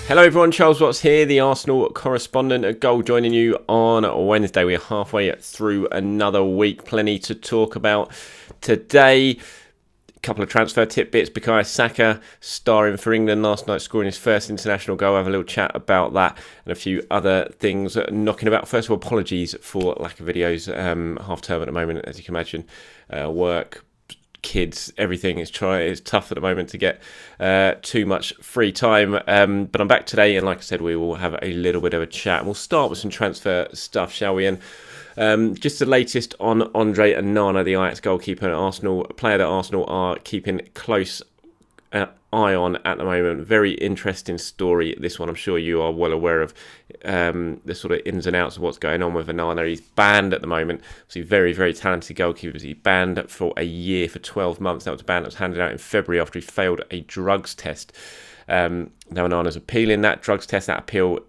Hello everyone, Charles Watts here, the Arsenal correspondent at Goal, joining you on Wednesday. We're halfway through another week, plenty to talk about today. A couple of transfer tidbits. Bukayo Saka starring for England last night, scoring his first international goal. I'll have a little chat about that and a few other things knocking about. First of all, apologies for lack of videos. Half term at the moment, as you can imagine. Work, kids, everything is tough at the moment to get too much free time, but I'm back today, and like I said, we will have a little bit of a chat. We'll start with some transfer stuff, shall we? And just the latest on Andre Onana, the Ajax goalkeeper at Arsenal, a player that Arsenal are keeping close eye on at the moment. Very interesting story, this one. I'm sure you are well aware of the sort of ins and outs of what's going on with Onana. He's banned at the moment. So very, very talented goalkeeper. He's banned for a year, for 12 months. That was a ban that was handed out in February after he failed a drugs test. Now Onana's appealing that drugs test. That appeal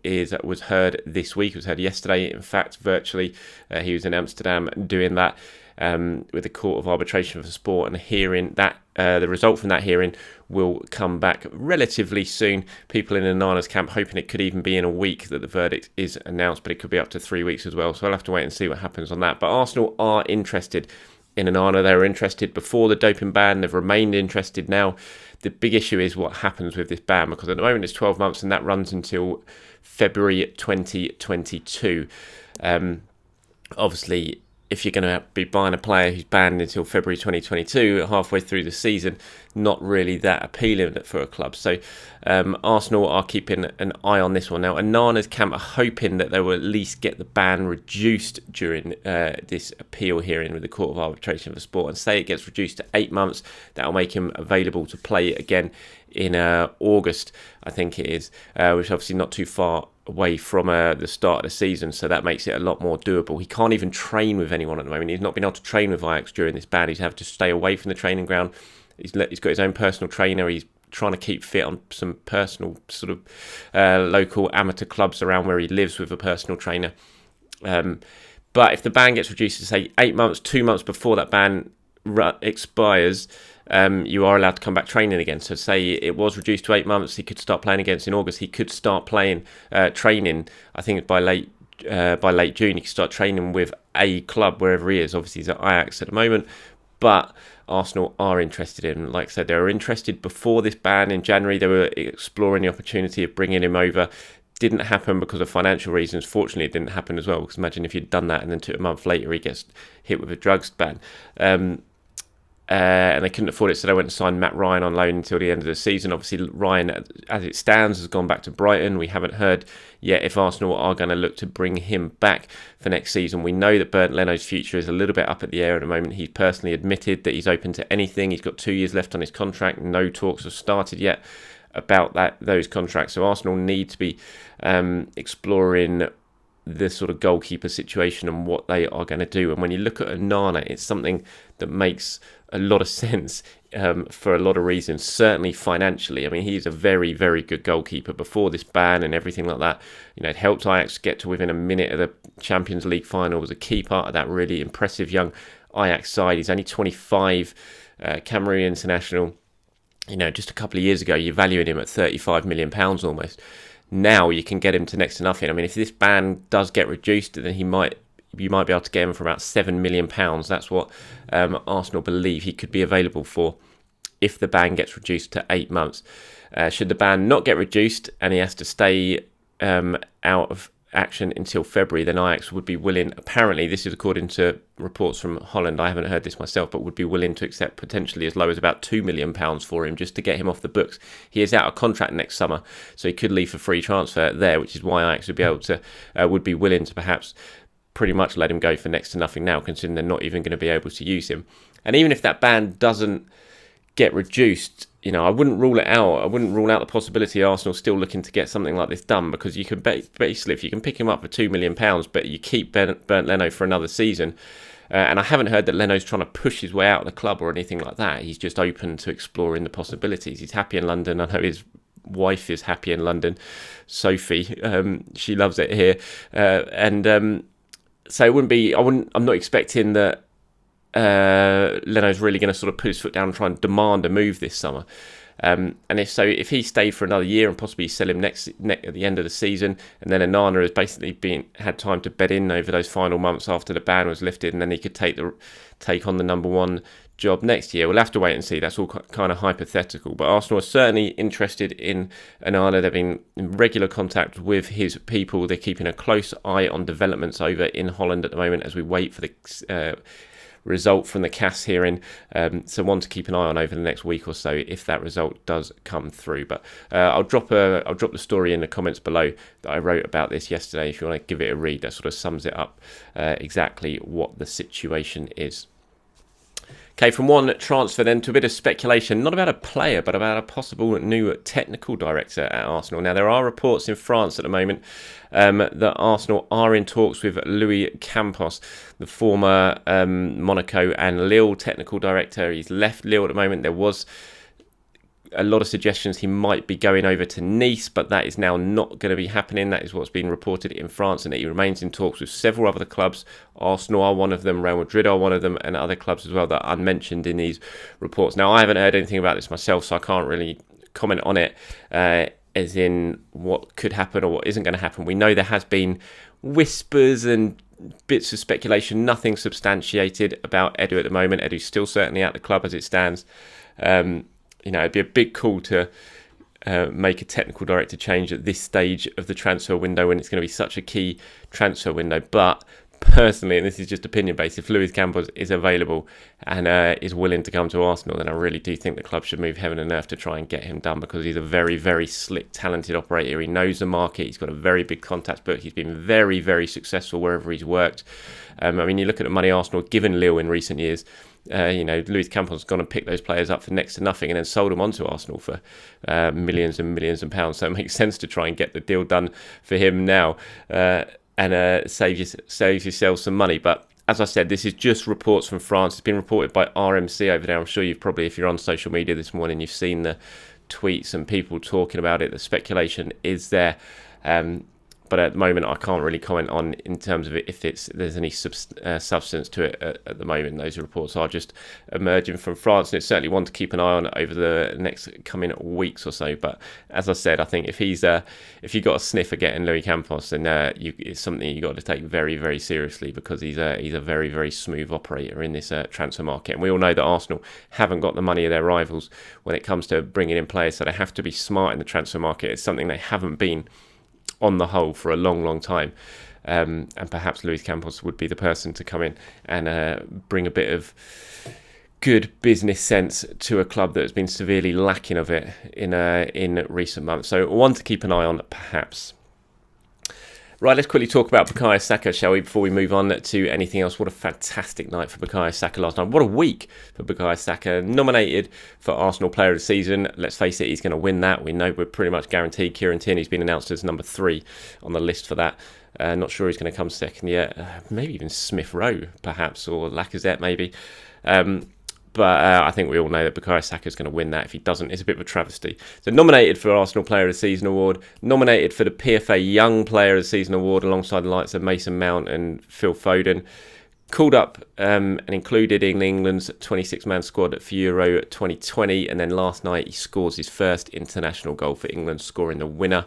was heard this week. It was heard yesterday, in fact, virtually. He was in Amsterdam doing that with the Court of Arbitration for Sport, and hearing that the result from that hearing will come back relatively soon. People in Onana's camp hoping it could even be in a week that the verdict is announced, but it could be up to 3 weeks as well. So I'll have to wait and see what happens on that. But Arsenal are interested in Onana. They were interested before the doping ban. They've remained interested now. The big issue is what happens with this ban, because at the moment it's 12 months and that runs until February 2022. Obviously, if you're going to be buying a player who's banned until February 2022, halfway through the season, not really that appealing for a club. So Arsenal are keeping an eye on this one. Now, Onana's camp are hoping that they will at least get the ban reduced during this appeal hearing with the Court of Arbitration for Sport, and say it gets reduced to 8 months. That will make him available to play again in August, I think it is, which is obviously not too far away from the start of the season, so that makes it a lot more doable. He can't even train with anyone at the moment. He's not been able to train with Ajax during this ban. He's had to stay away from the training ground. He's got his own personal trainer. He's trying to keep fit on some personal sort of local amateur clubs around where he lives with a personal trainer. But if the ban gets reduced to, say, 8 months, 2 months before that ban expires, you are allowed to come back training again. So say it was reduced to 8 months, he could start playing again in August. He could start playing training, I think by late June. He could start training with a club wherever he is. Obviously he's at Ajax at the moment, but Arsenal are interested in him. Like I said, they were interested before this ban in January. They were exploring the opportunity of bringing him over. Didn't happen because of financial reasons. Fortunately, it didn't happen as well, because imagine if you'd done that and then a month later he gets hit with a drugs ban. And they couldn't afford it, so they went and signed Matt Ryan on loan until the end of the season. Obviously, Ryan, as it stands, has gone back to Brighton. We haven't heard yet if Arsenal are going to look to bring him back for next season. We know that Bernd Leno's future is a little bit up at the air at the moment. He's personally admitted that he's open to anything. He's got 2 years left on his contract. No talks have started yet about those contracts. So Arsenal need to be exploring the sort of goalkeeper situation and what they are going to do. And when you look at Onana, it's something that makes a lot of sense for a lot of reasons, certainly financially. I mean, he's a very, very good goalkeeper before this ban and everything like that. You know, it helped Ajax get to within a minute of the Champions League final, was a key part of that really impressive young Ajax side. He's only 25, Cameroon international. You know, just a couple of years ago, you valued him at £35 million almost. Now you can get him to next to nothing. I mean, if this ban does get reduced, then you might be able to get him for about £7 million. That's what Arsenal believe he could be available for if the ban gets reduced to 8 months. Should the ban not get reduced and he has to stay out of action until February, then Ajax would be willing, apparently, this is according to reports from Holland, I haven't heard this myself, but would be willing to accept potentially as low as about £2 million for him just to get him off the books. He is out of contract next summer, so he could leave for free transfer there, which is why Ajax would be able to, would be willing to perhaps pretty much let him go for next to nothing now, considering they're not even going to be able to use him. And even if that ban doesn't get reduced, you know, I wouldn't rule it out. I wouldn't rule out the possibility of Arsenal still looking to get something like this done, because you can basically, if you can pick him up for £2 million, but you keep Bernd Leno for another season, and I haven't heard that Leno's trying to push his way out of the club or anything like that. He's just open to exploring the possibilities. He's happy in London. I know his wife is happy in London, Sophie. She loves it here, so it wouldn't be. I'm not expecting that Leno's really going to sort of put his foot down and try and demand a move this summer. And if so, if he stayed for another year and possibly sell him next at the end of the season, and then Onana has basically had time to bed in over those final months after the ban was lifted, and then he could take on the number one job next year. We'll have to wait and see. That's all kind of hypothetical. But Arsenal are certainly interested in Onana. They've been in regular contact with his people. They're keeping a close eye on developments over in Holland at the moment as we wait for the result from the CAS hearing, so one to keep an eye on over the next week or so if that result does come through. But I'll drop the story in the comments below that I wrote about this yesterday if you want to give it a read. That sort of sums it up exactly what the situation is. Okay, from one transfer then to a bit of speculation, not about a player, but about a possible new technical director at Arsenal. Now, there are reports in France at the moment that Arsenal are in talks with Louis Campos, the former Monaco and Lille technical director. He's left Lille at the moment. There was a lot of suggestions he might be going over to Nice, but that is now not going to be happening. That is what's been reported in France, and he remains in talks with several other clubs. Arsenal are one of them, Real Madrid are one of them, and other clubs as well that are unmentioned in these reports. Now, I haven't heard anything about this myself, so I can't really comment on it as in what could happen or what isn't going to happen. We know there has been whispers and bits of speculation, nothing substantiated about Edu at the moment. Edu's still certainly at the club as it stands. It'd be a big call to make a technical director change at this stage of the transfer window when it's going to be such a key transfer window. But personally, and this is just opinion based, if Luis Campos is available and is willing to come to Arsenal, then I really do think the club should move heaven and earth to try and get him done, because he's a very, very slick, talented operator. He knows the market. He's got a very big contacts book. He's been very, very successful wherever he's worked. You look at the money Arsenal have given Lille in recent years. Luis Campos has gone and picked those players up for next to nothing and then sold them onto Arsenal for millions and millions of pounds. So it makes sense to try and get the deal done for him now and save yourself some money. But as I said, this is just reports from France. It's been reported by RMC over there. I'm sure you've probably, if you're on social media this morning, you've seen the tweets and people talking about it. The speculation is there. But at the moment, I can't really comment on in terms of it if there's any substance to it at the moment. Those reports are just emerging from France, and it's certainly one to keep an eye on over the next coming weeks or so. But as I said, I think if you got a sniff at getting Louis Campos, then it's something you got to take very, very seriously, because he's a very, very smooth operator in this transfer market. And we all know that Arsenal haven't got the money of their rivals when it comes to bringing in players, so they have to be smart in the transfer market. It's something they haven't been on the whole for a long, long time. And perhaps Luis Campos would be the person to come in and bring a bit of good business sense to a club that has been severely lacking of it in recent months. So one to keep an eye on, perhaps. Right, let's quickly talk about Bukayo Saka, shall we, before we move on to anything else. What a fantastic night for Bukayo Saka last night. What a week for Bukayo Saka. Nominated for Arsenal Player of the Season. Let's face it, he's going to win that. We know we're pretty much guaranteed. Kieran Tierney's been announced as number 3 on the list for that. Not sure who's going to come second yet. Maybe even Smith Rowe, perhaps, or Lacazette, maybe. But I think we all know that Bukayo Saka is going to win that. If he doesn't, it's a bit of a travesty. So nominated for Arsenal Player of the Season award, nominated for the PFA Young Player of the Season award alongside the likes of Mason Mount and Phil Foden. Called up and included in England's 26-man squad for Euro 2020. And then last night he scores his first international goal for England, scoring the winner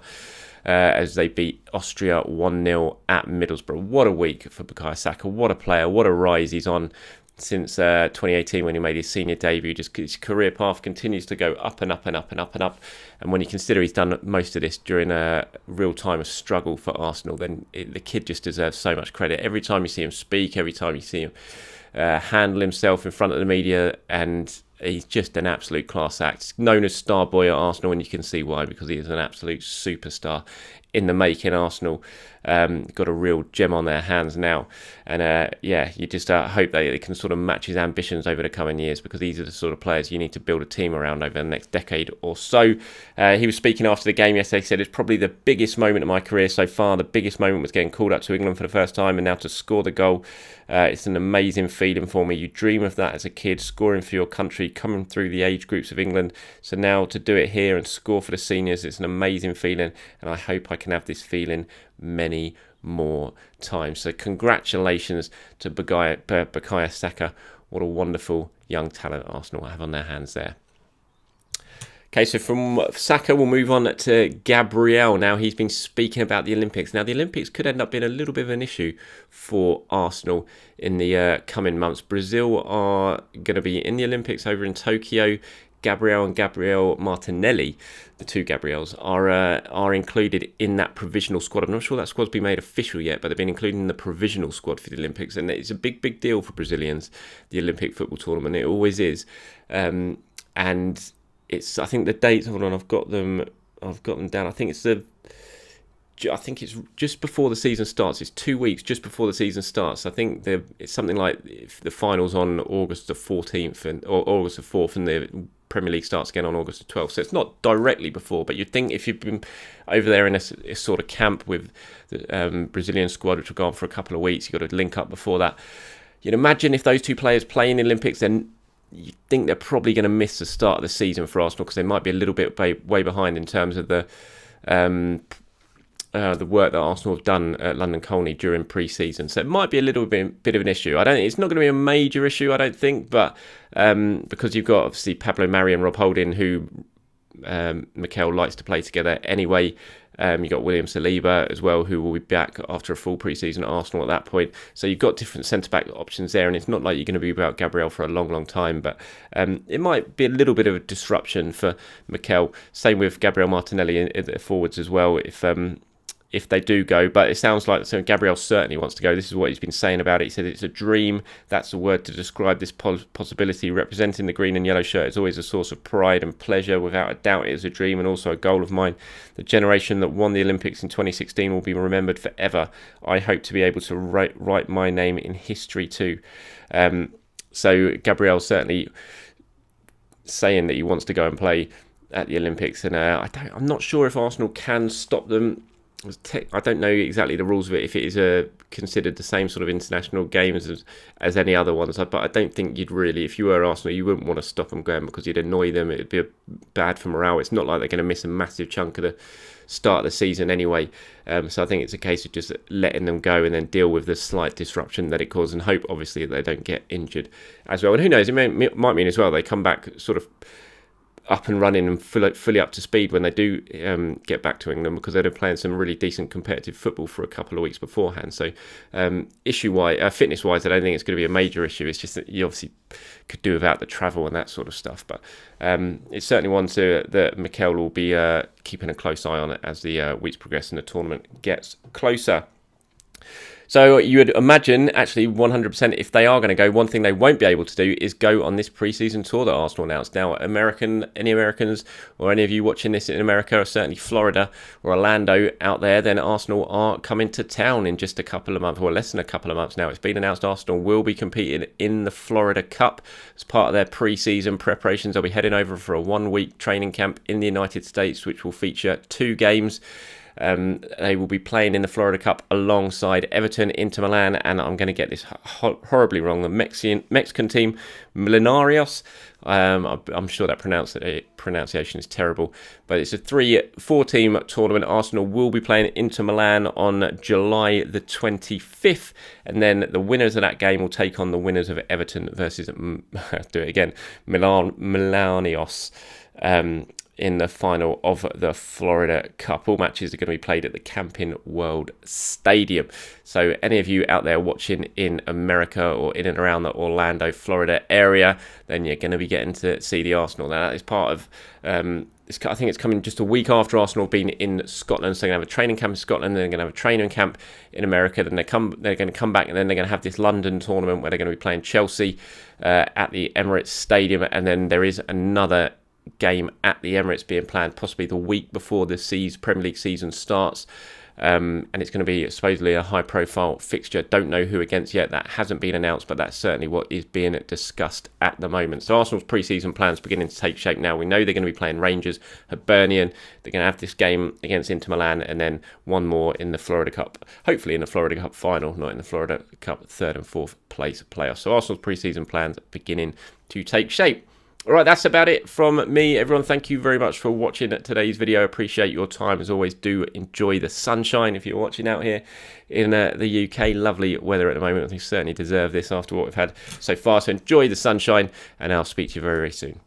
as they beat Austria 1-0 at Middlesbrough. What a week for Bukayo Saka. What a player. What a rise he's on since 2018 when he made his senior debut. Just his career path continues to go up and up and up and up and up. And when you consider he's done most of this during a real time of struggle for Arsenal, then the kid just deserves so much credit. Every time you see him speak, every time you see him handle himself in front of the media, and he's just an absolute class act. He's known as Star Boy at Arsenal, and you can see why, because he is an absolute superstar in the making. Arsenal got a real gem on their hands now, and you just hope that it can sort of match his ambitions over the coming years, because these are the sort of players you need to build a team around over the next decade or so. He was speaking after the game yesterday. He said, it's probably the biggest moment of my career so far. The biggest moment was getting called up to England for the first time, and now to score the goal. It's an amazing feeling for me. You dream of that as a kid, scoring for your country, coming through the age groups of England. So now to do it here and score for the seniors, it's an amazing feeling, and I hope I can have this feeling many more times. So congratulations to Bukayo Saka. what a wonderful young talent Arsenal have on their hands there. Okay, so from Saka, we'll move on to Gabriel. Now, he's been speaking about the Olympics. Now, the Olympics could end up being a little bit of an issue for Arsenal in the coming months. Brazil are going to be in the Olympics over in Tokyo. Gabriel and Gabriel Martinelli, the two Gabriels, are included in that provisional squad. I'm not sure that squad's been made official yet, but they've been included in the provisional squad for the Olympics. And it's a big, big deal for Brazilians, the Olympic football tournament. It always is. And it's, I think the dates, hold on, I've got them down. I think it's just before the season starts. It's 2 weeks just before the season starts. I think it's something like if the finals on August the 14th or August the 4th, and the Premier League starts again on August the 12th. So it's not directly before, but you'd think if you've been over there in a sort of camp with the Brazilian squad, which will go on for a couple of weeks, you've got to link up before that. You'd imagine if those two players play in the Olympics, then you think they're probably going to miss the start of the season for Arsenal, because they might be a little bit way behind in terms of the work that Arsenal have done at London Colney during pre-season. So it might be a little bit of an issue. It's not going to be a major issue, I don't think, but because you've got obviously Pablo Mari and Rob Holding, who Mikel likes to play together anyway. You've got William Saliba as well, who will be back after a full pre-season at Arsenal at that point. So you've got different centre-back options there, and it's not like you're going to be without Gabriel for a long, long time. But it might be a little bit of a disruption for Mikel. Same with Gabriel Martinelli in the forwards as well, if they do go. But it sounds like Gabriel certainly wants to go. This is what he's been saying about it. He said it's a dream. That's the word to describe this possibility. Representing the green and yellow shirt is always a source of pride and pleasure. Without a doubt, it is a dream and also a goal of mine. The generation that won the Olympics in 2016 will be remembered forever. I hope to be able to write my name in history too. So Gabriel certainly saying that he wants to go and play at the Olympics, and I'm not sure if Arsenal can stop them. I don't know exactly the rules of it, if it is considered the same sort of international games as any other ones, but I don't think you'd really, if you were Arsenal, you wouldn't want to stop them going, because you'd annoy them. It'd be bad for morale. It's not like they're going to miss a massive chunk of the start of the season anyway. So I think it's a case of just letting them go and then deal with the slight disruption that it causes, and hope obviously that they don't get injured as well. And who knows, it might mean as well they come back sort of up and running and fully up to speed when they do get back to England, because they've been playing some really decent competitive football for a couple of weeks beforehand. So fitness-wise, I don't think it's going to be a major issue. It's just that you obviously could do without the travel and that sort of stuff. But it's certainly one that Mikel will be keeping a close eye on it as the weeks progress and the tournament gets closer. So you would imagine, actually, 100%, if they are going to go, one thing they won't be able to do is go on this pre-season tour that Arsenal announced. Now, any Americans or any of you watching this in America, or certainly Florida or Orlando out there, then Arsenal are coming to town in just a couple of months, or less than a couple of months now. It's been announced Arsenal will be competing in the Florida Cup as part of their pre-season preparations. They'll be heading over for a 1-week training camp in the United States, which will feature 2 games. They will be playing in the Florida Cup alongside Everton, Inter Milan, and I'm going to get this horribly wrong, the Mexican team, Millonarios. I'm sure that pronunciation is terrible, but it's a 4-team tournament. Arsenal will be playing Inter Milan on July the 25th, and then the winners of that game will take on the winners of Everton versus, Millonarios. In the final of the Florida Cup. All matches are going to be played at the Camping World Stadium. So any of you out there watching in America or in and around the Orlando, Florida area, then you're going to be getting to see the Arsenal. Now, that is part of... I think it's coming just a week after Arsenal have been in Scotland. So they're going to have a training camp in Scotland, then they're going to have a training camp in America, then they're going to come back, and then they're going to have this London tournament where they're going to be playing Chelsea at the Emirates Stadium, and then there is another game at the Emirates being planned possibly the week before the Premier League season starts, and it's going to be supposedly a high profile fixture. Don't know who against yet, that hasn't been announced, but that's certainly what is being discussed at the moment. So Arsenal's pre-season plans beginning to take shape now. We know they're going to be playing Rangers, Hibernian, they're going to have this game against Inter Milan, and then one more in the Florida Cup, hopefully in the Florida Cup final, not in the Florida Cup 3rd and 4th place playoffs. So Arsenal's pre-season plans beginning to take shape. All right, that's about it from me. Everyone, thank you very much for watching today's video. Appreciate your time. As always, do enjoy the sunshine if you're watching out here in the UK. Lovely weather at the moment. I think certainly deserve this after what we've had so far. So enjoy the sunshine, and I'll speak to you very, very soon.